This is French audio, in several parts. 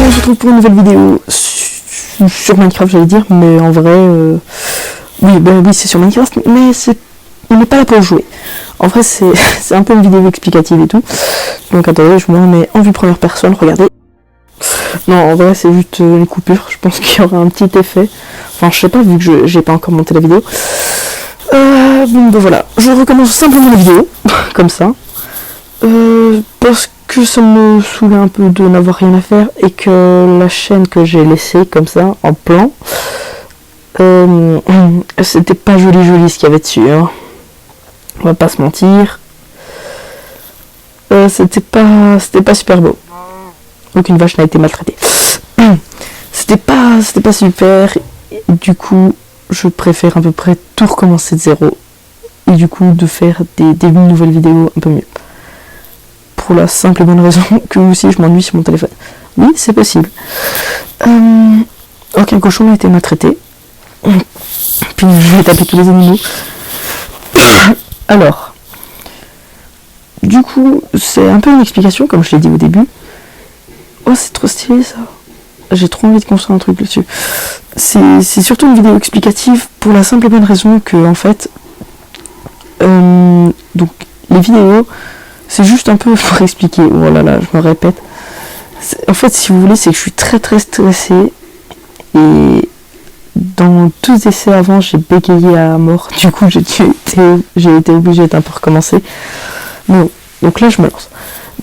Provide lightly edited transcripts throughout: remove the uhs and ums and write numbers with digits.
on se retrouve pour une nouvelle vidéo sur Minecraft, j'allais dire, mais en vrai, oui, c'est sur Minecraft, mais on n'est pas là pour jouer. En vrai, c'est un peu une vidéo explicative et tout. Donc attendez, je me remets en vue première personne, regardez. Non, en vrai, c'est juste une coupure. Je pense qu'il y aura un petit effet. Enfin, je sais pas, vu que j'ai pas encore monté la vidéo. Bon, ben voilà. Je recommence simplement la vidéo, comme ça. Parce que ça me saoulait un peu de n'avoir rien à faire et que la chaîne que j'ai laissée comme ça, en plan, c'était pas joli ce qu'il y avait dessus. Hein. On va pas se mentir. C'était pas super beau. Aucune vache n'a été maltraitée. C'était pas super. Et du coup, je préfère à peu près tout recommencer de zéro. Et du coup, de faire des nouvelles vidéos un peu mieux. Pour la simple et bonne raison que aussi je m'ennuie sur mon téléphone. Oui, c'est possible. Aucun cochon n'a été maltraité. Puis je vais taper tous les animaux. Alors, du coup, c'est un peu une explication, comme je l'ai dit au début. Oh, c'est trop stylé ça. J'ai trop envie de construire un truc là-dessus. C'est surtout une vidéo explicative pour la simple et bonne raison que, en fait, donc les vidéos, c'est juste un peu pour expliquer. Oh là là, je me répète. En fait, si vous voulez, c'est que je suis très stressée. Et dans 2 essais avant, j'ai bégayé à mort. Du coup, j'ai été obligée d'un peu recommencer. Bon, donc là, je me lance.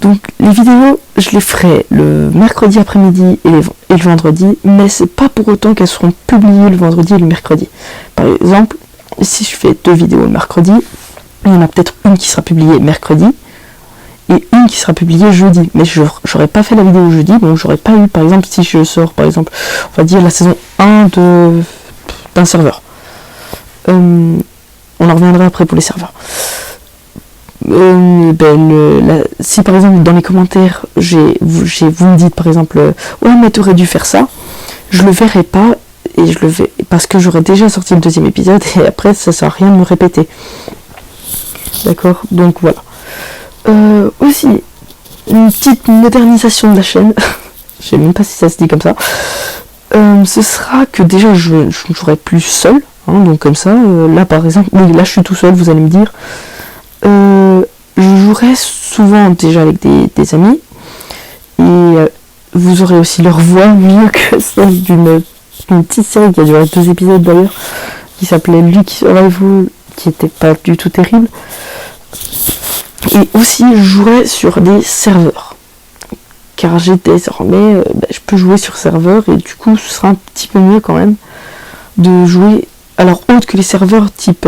Donc, les vidéos, je les ferai le mercredi après-midi et le vendredi. Mais c'est pas pour autant qu'elles seront publiées le vendredi et le mercredi. Par exemple, si je fais 2 vidéos le mercredi, il y en a peut-être une qui sera publiée mercredi et une qui sera publiée jeudi. Mais j'aurais pas fait la vidéo jeudi, donc j'aurais pas eu, par exemple, si je sors, par exemple, on va dire la saison 1 d'un serveur. On en reviendra après pour les serveurs. Si par exemple dans les commentaires vous me dites par exemple ouais mais t'aurais dû faire ça, je le verrai pas et je le vais parce que j'aurais déjà sorti le 2e épisode et après ça sert à rien de me répéter. D'accord, donc voilà. Aussi une petite modernisation de la chaîne. Je sais même pas si ça se dit comme ça. Ce sera que déjà je jouerai plus seul, hein, donc comme ça. Là par exemple, oui là je suis tout seul, vous allez me dire. Je jouerai souvent déjà avec des amis et vous aurez aussi leur voix mieux que celle d'une petite série qui a duré 2 épisodes d'ailleurs, qui s'appelait Lucky Survival, qui était pas du tout terrible. Et aussi je jouerai sur des serveurs car j'ai désormais je peux jouer sur serveur et du coup ce sera un petit peu mieux quand même de jouer, alors autre que les serveurs type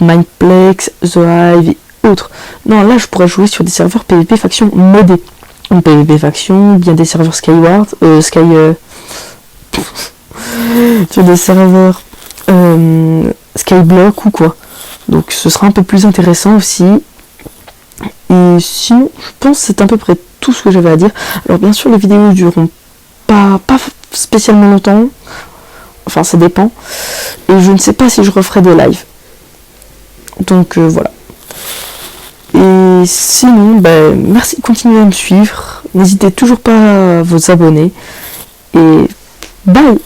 Mineplex, The Hive et autres. Non, là je pourrais jouer sur des serveurs PvP faction modés. Ou PvP faction, bien des serveurs Skyward, sur des serveurs Skyblock ou quoi. Donc ce sera un peu plus intéressant aussi. Et sinon, je pense que c'est à peu près tout ce que j'avais à dire. Alors bien sûr, les vidéos dureront pas spécialement longtemps. Enfin, ça dépend. Et je ne sais pas si je referai des lives. Donc voilà. Et sinon, merci de continuer à me suivre. N'hésitez toujours pas à vous abonner. Et bye!